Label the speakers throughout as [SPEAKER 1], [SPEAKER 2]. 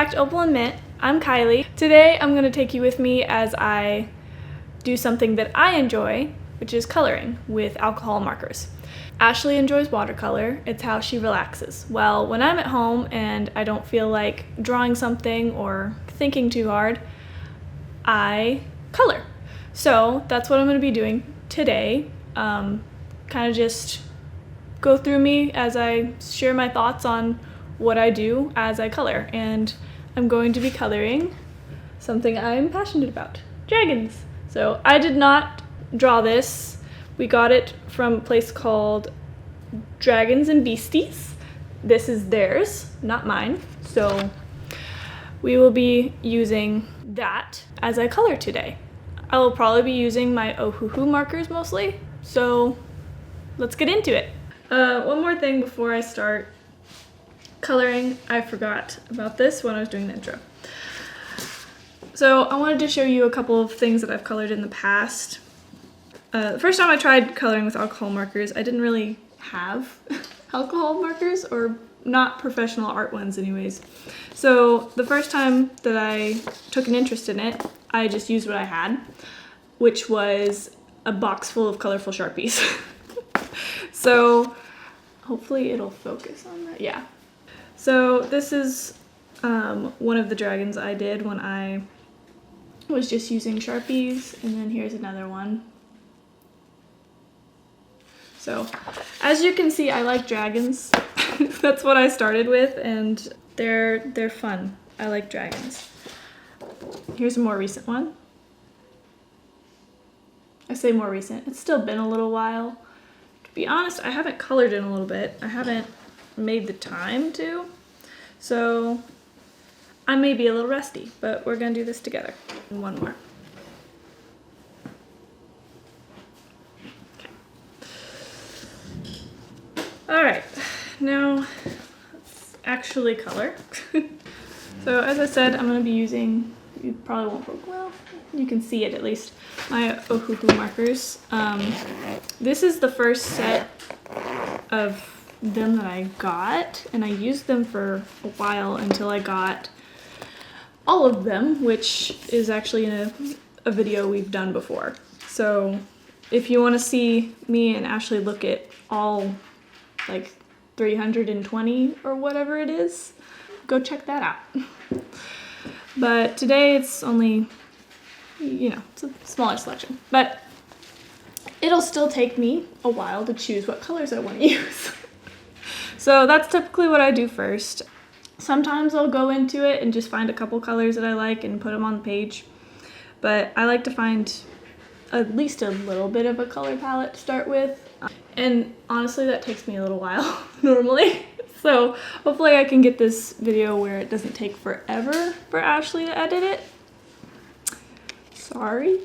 [SPEAKER 1] back to Opal&Mint. I'm Kylie. Today I'm going to take you with me as I do something that I enjoy, which is coloring with alcohol markers. Ashley enjoys watercolor. It's how she relaxes. Well, when I'm at home and I don't feel like drawing something or thinking too hard, I color. So that's what I'm going to be doing today. Kind of just go through me as I share my thoughts on what I do as I color. And I'm going to be coloring something I'm passionate about, dragons. So I did not draw this. We got it from a place called Dragons and Beasties. This is theirs, not mine. So we will be using that as I color today. I will probably be using my Ohuhu markers mostly. So let's get into it. One more thing before I start coloring. I forgot about this when I was doing the intro. So I wanted to show you a couple of things that I've colored in the past. The first time I tried coloring with alcohol markers, I didn't really have alcohol markers, or not professional art ones anyways. So the first time that I took an interest in it, I just used what I had, which was a box full of colorful Sharpies. So hopefully it'll focus on that. Yeah. So this is one of the dragons I did when I was just using Sharpies, and then here's another one. So as you can see, I like dragons. That's what I started with, and they're fun. I like dragons. Here's a more recent one. I say more recent. It's still been a little while. To be honest, I haven't colored in a little bit. I haven't made the time to. So I may be a little rusty, but we're gonna do this together. And one more. Okay. All right, now let's actually color. So as I said, I'm gonna be using, you probably won't focus, well, you can see it at least, my Ohuhu markers. This is the first set of them that I got, and I used them for a while until I got all of them, which is actually in a video we've done before. So if you want to see me and Ashley look at all like 320 or whatever it is, go check that out. But today it's only, you know, it's a smaller selection, but it'll still take me a while to choose what colors I want to use. So that's typically what I do first. Sometimes I'll go into it and just find a couple colors that I like and put them on the page. But I like to find at least a little bit of a color palette to start with. And honestly, that takes me a little while normally. So hopefully I can get this video where it doesn't take forever for Ashley to edit it. Sorry.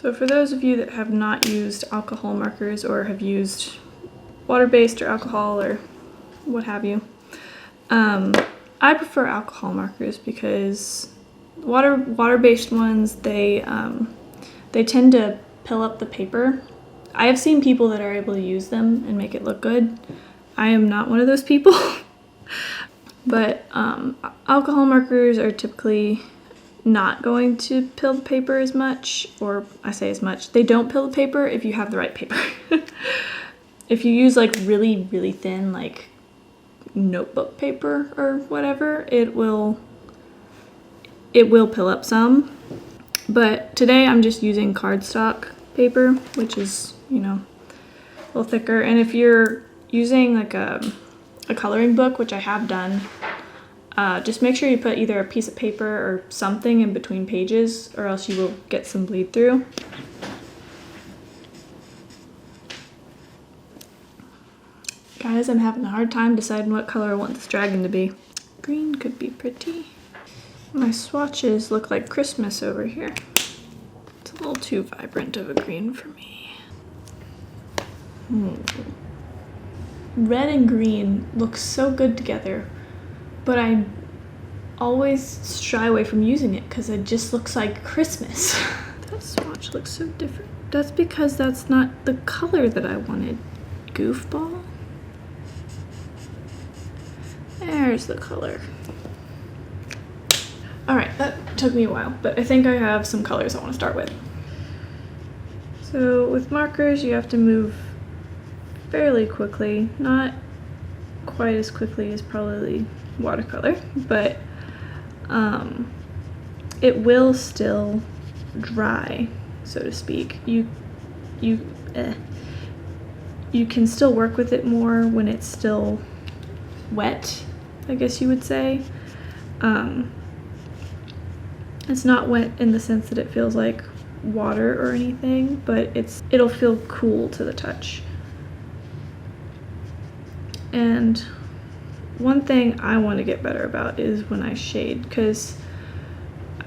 [SPEAKER 1] So for those of you that have not used alcohol markers or have used water-based or alcohol or what have you, I prefer alcohol markers because water-based ones, they tend to pill up the paper. I have seen people that are able to use them and make it look good. I am not one of those people. But alcohol markers are typically not going to pill the paper as much, or I say as much. They don't pill the paper if you have the right paper. If you use like really, really thin, like notebook paper or whatever, it will pill up some. But today I'm just using cardstock paper, which is, you know, a little thicker. And if you're using like a coloring book, which I have done, just make sure you put either a piece of paper or something in between pages, or else you will get some bleed through. Guys, I'm having a hard time deciding what color I want this dragon to be. Green could be pretty. My swatches look like Christmas over here. It's a little too vibrant of a green for me. Red and green look so good together, but I always shy away from using it because it just looks like Christmas. That swatch looks so different. That's because that's not the color that I wanted. Goofball. There's the color. All right, that took me a while, but I think I have some colors I want to start with. So with markers, you have to move fairly quickly, not quite as quickly as probably watercolor, but it will still dry, so to speak. You can still work with it more when it's still wet, I guess you would say. It's not wet in the sense that it feels like water or anything, but it'll feel cool to the touch. And one thing I want to get better about is when I shade, because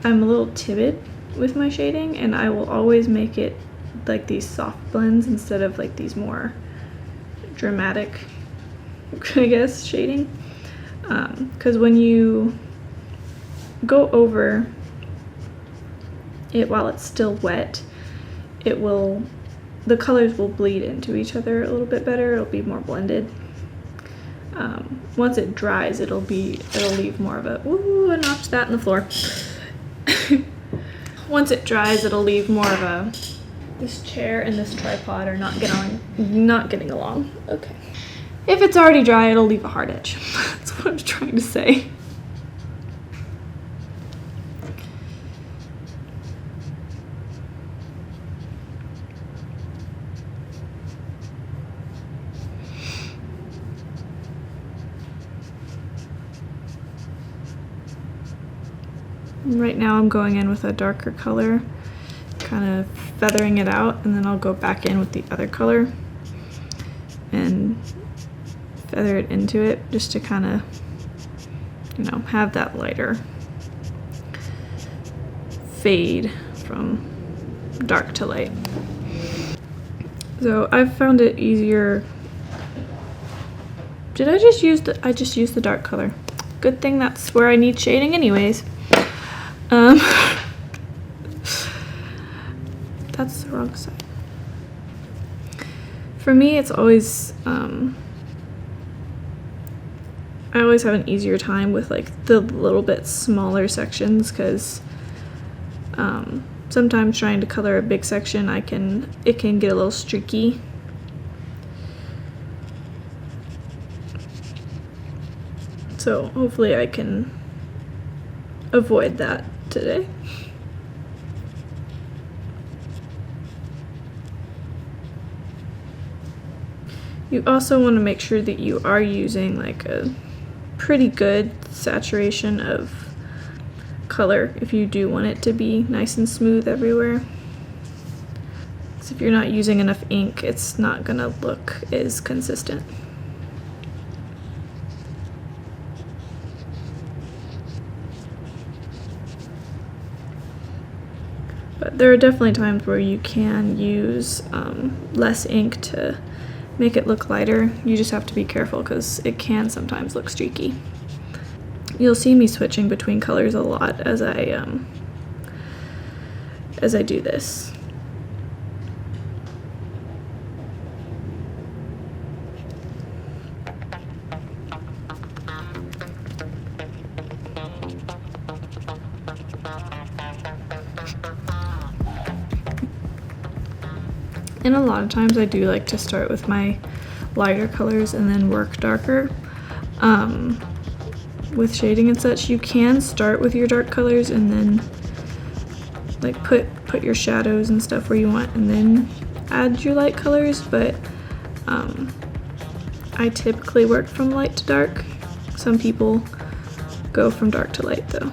[SPEAKER 1] I'm a little timid with my shading, and I will always make it like these soft blends instead of like these more dramatic, I guess, shading. Because when you go over it while it's still wet, the colors will bleed into each other a little bit better. It'll be more blended. Once it dries, it'll leave more of a, ooh, I knocked that in the floor. Once it dries, it'll leave more of a, this chair and this tripod are not getting along. Okay. If it's already dry, it'll leave a hard edge. That's what I'm trying to say. Right now I'm going in with a darker color, kind of feathering it out, and then I'll go back in with the other color and feather it into it just to kind of, you know, have that lighter fade from dark to light. So I've found it easier. I just used the dark color. Good thing that's where I need shading anyways. That's the wrong side. For me, it's always, I always have an easier time with like the little bit smaller sections, because sometimes trying to color a big section, it can get a little streaky. So hopefully I can avoid that today. You also want to make sure that you are using like a pretty good saturation of color if you do want it to be nice and smooth everywhere. So if you're not using enough ink, it's not gonna look as consistent. But there are definitely times where you can use less ink to make it look lighter. You just have to be careful because it can sometimes look streaky. You'll see me switching between colors a lot as I do this. And a lot of times I do like to start with my lighter colors and then work darker. With shading and such, you can start with your dark colors and then like put your shadows and stuff where you want and then add your light colors, but I typically work from light to dark. Some people go from dark to light though.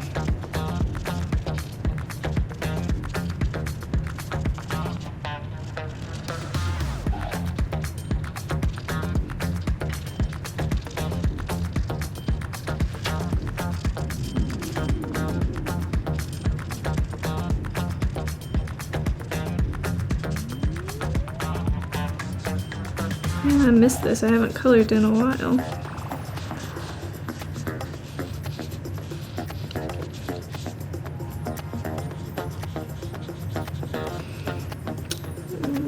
[SPEAKER 1] Man, I missed this. I haven't colored in a while.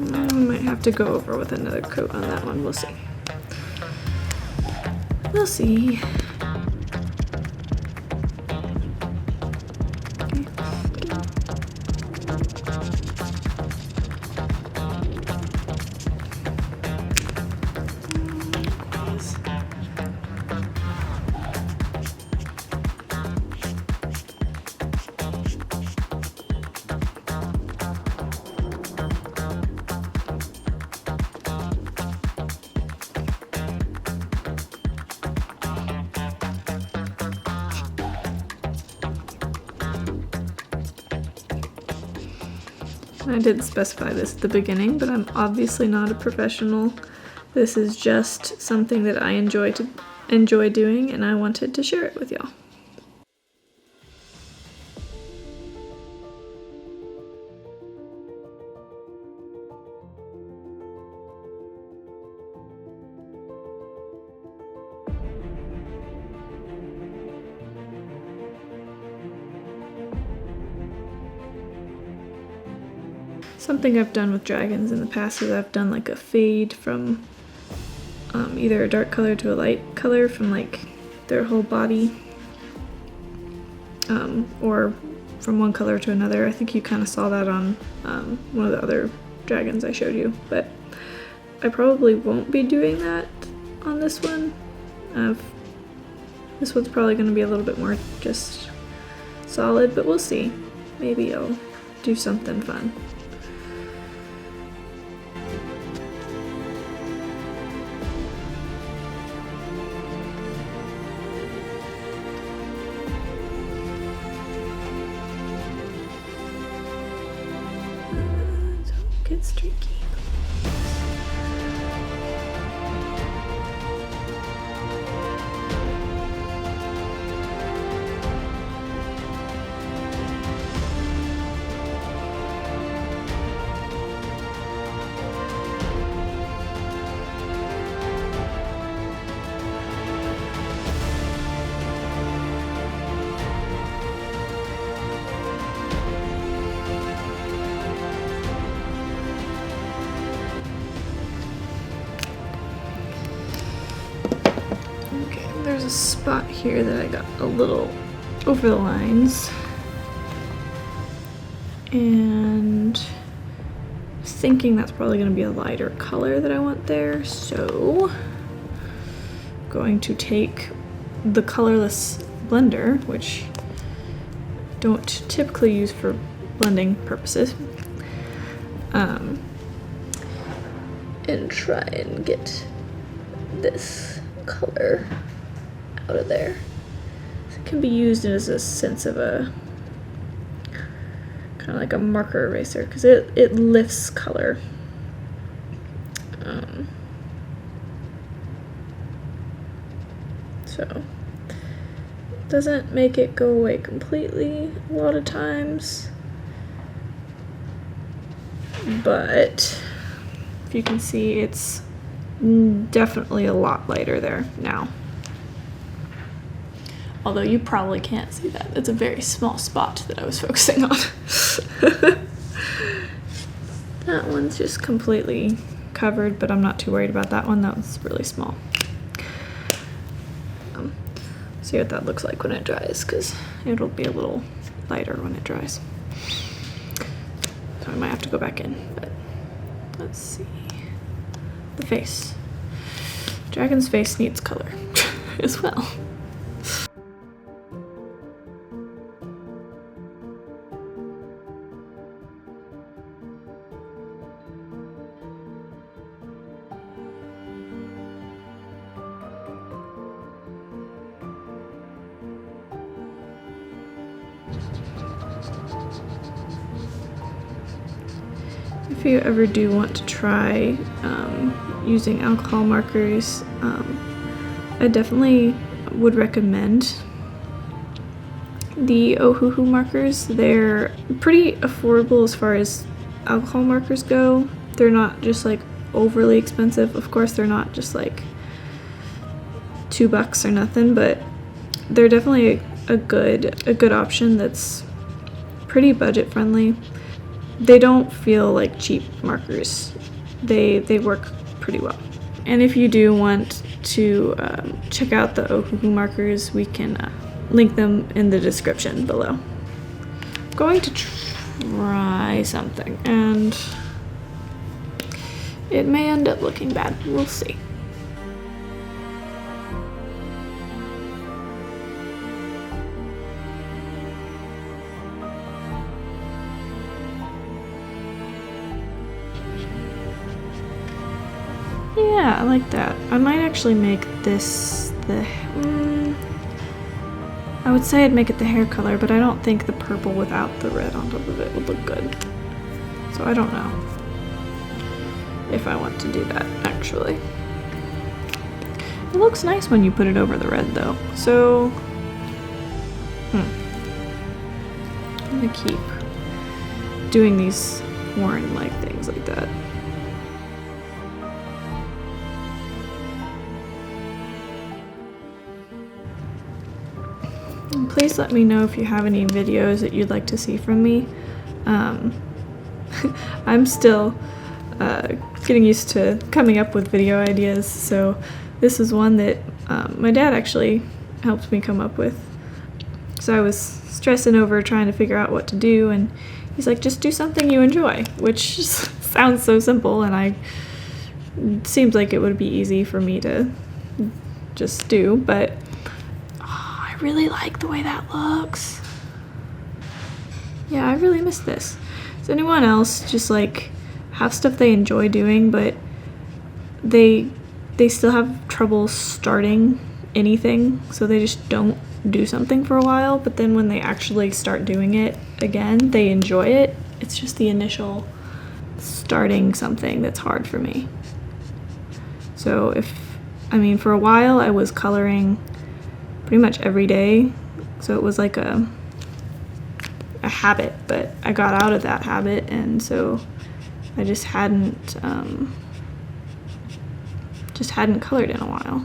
[SPEAKER 1] I might have to go over with another coat on that one. We'll see. We'll see. I did specify this at the beginning, but I'm obviously not a professional. This is just something that I enjoy doing, and I wanted to share it with y'all. Something I've done with dragons in the past is I've done like a fade from either a dark color to a light color from like their whole body, or from one color to another. I think you kind of saw that on one of the other dragons I showed you, but I probably won't be doing that on this one. This one's probably going to be a little bit more just solid, but we'll see. Maybe I'll do something fun. Get streaky. There's a spot here that I got a little over the lines, and I was thinking that's probably going to be a lighter color that I want there, so I'm going to take the colorless blender, which I don't typically use for blending purposes, and try and get this color out of there. So it can be used as a sense of a kind of like a marker eraser, because it lifts color. So it doesn't make it go away completely a lot of times, but if you can see, it's definitely a lot lighter there now. Although you probably can't see that. It's a very small spot that I was focusing on. That one's just completely covered, but I'm not too worried about that one. That was really small. See what that looks like when it dries, because it'll be a little lighter when it dries. So I might have to go back in, but let's see. The face. Dragon's face needs color as well. If you ever do want to try using alcohol markers, I definitely would recommend the Ohuhu markers. They're pretty affordable as far as alcohol markers go. They're not just like overly expensive. Of course, they're not just like $2 or nothing, but they're definitely a good option that's pretty budget friendly. They don't feel like cheap markers. They work pretty well. And if you do want to check out the Ohuhu markers, we can link them in the description below. I'm going to try something, and it may end up looking bad. We'll see. Yeah, I like that. I might actually make this the... I would say I'd make it the hair color, but I don't think the purple without the red on top of it would look good. So I don't know if I want to do that, actually. It looks nice when you put it over the red, though. So, I'm gonna keep doing these horn-like things like that. And please let me know if you have any videos that you'd like to see from me. I'm still getting used to coming up with video ideas, so this is one that my dad actually helped me come up with. So I was stressing over trying to figure out what to do, and he's like, just do something you enjoy, which sounds so simple, and it seems like it would be easy for me to just do, but I really like the way that looks. Yeah, I really miss this. Does anyone else just like have stuff they enjoy doing, but they still have trouble starting anything, so they just don't do something for a while, but then when they actually start doing it again, they enjoy it? It's just the initial starting something that's hard for me. So for a while I was coloring pretty much every day, so it was like a habit, but I got out of that habit, and so I just hadn't colored in a while.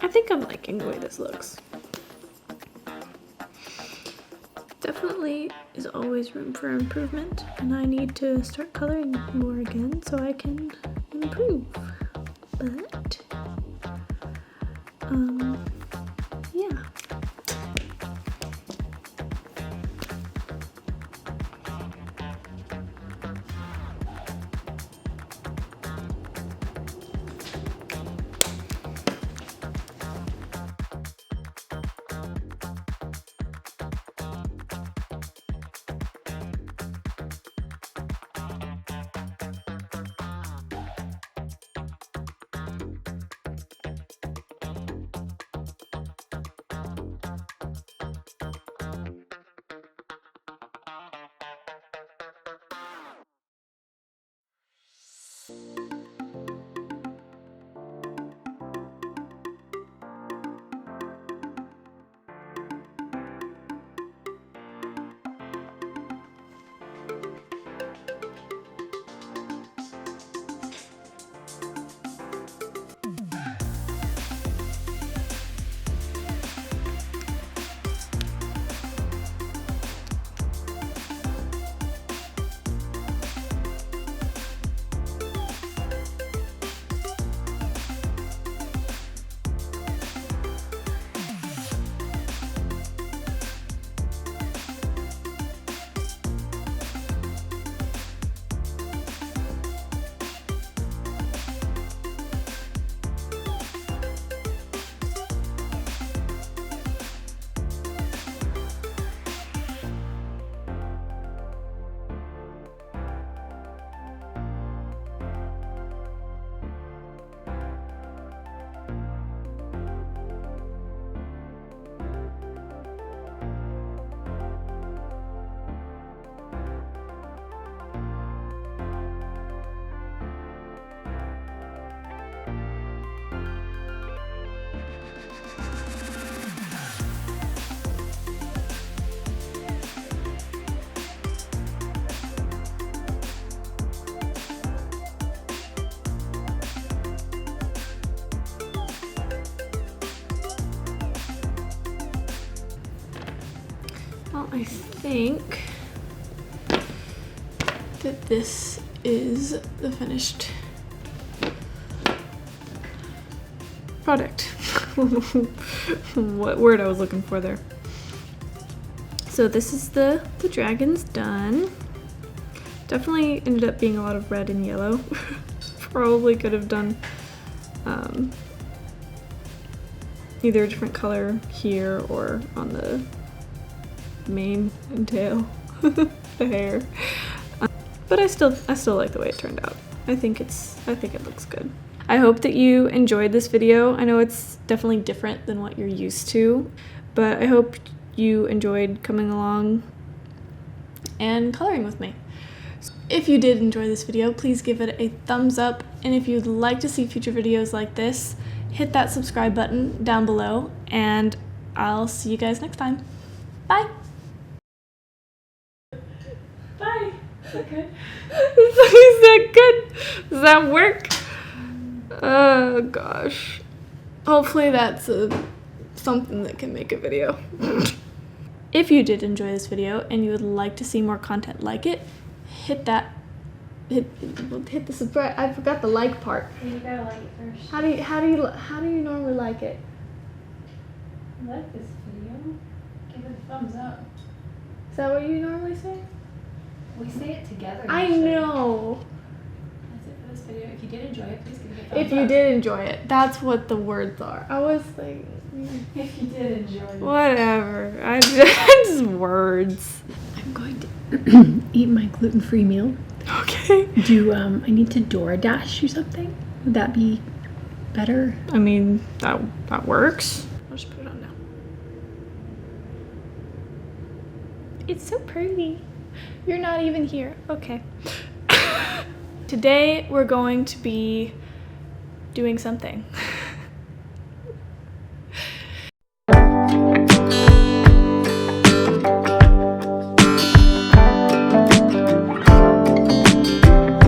[SPEAKER 1] I think I'm liking the way this looks. Definitely is always room for improvement, and I need to start coloring more again so I can improve. But, yeah. Well, I think that this is the finished product. What word I was looking for there. So this is the dragons done. Definitely ended up being a lot of red and yellow. Probably could have done either a different color here or on the mane and tail, the hair. But I still like the way it turned out. I think it looks good. I hope that you enjoyed this video. I know it's definitely different than what you're used to, but I hope you enjoyed coming along and coloring with me. If you did enjoy this video, please give it a thumbs up, and if you'd like to see future videos like this, hit that subscribe button down below, and I'll see you guys next time. Bye! Bye! Is that good? Is that good? Does that work? Oh gosh. Hopefully that's something that can make a video. If you did enjoy this video and you would like to see more content like it, hit the subscribe. I forgot the like part.
[SPEAKER 2] You gotta like it first.
[SPEAKER 1] How do you normally like it?
[SPEAKER 2] Like this video. Give it a thumbs up.
[SPEAKER 1] Is that what you normally say?
[SPEAKER 2] We say it together.
[SPEAKER 1] I know.
[SPEAKER 2] That's it for this video. If you did enjoy it, please give it a thumbs up.
[SPEAKER 1] If you did enjoy it, that's what the words are. I was like,
[SPEAKER 2] If you did enjoy it.
[SPEAKER 1] whatever. I just words.
[SPEAKER 3] I'm going to eat my gluten-free meal.
[SPEAKER 1] Okay.
[SPEAKER 3] I need to DoorDash you something? Would that be better?
[SPEAKER 1] I mean, that works. I'll just put it on now. It's so pretty. You're not even here. Okay. Today we're going to be doing something.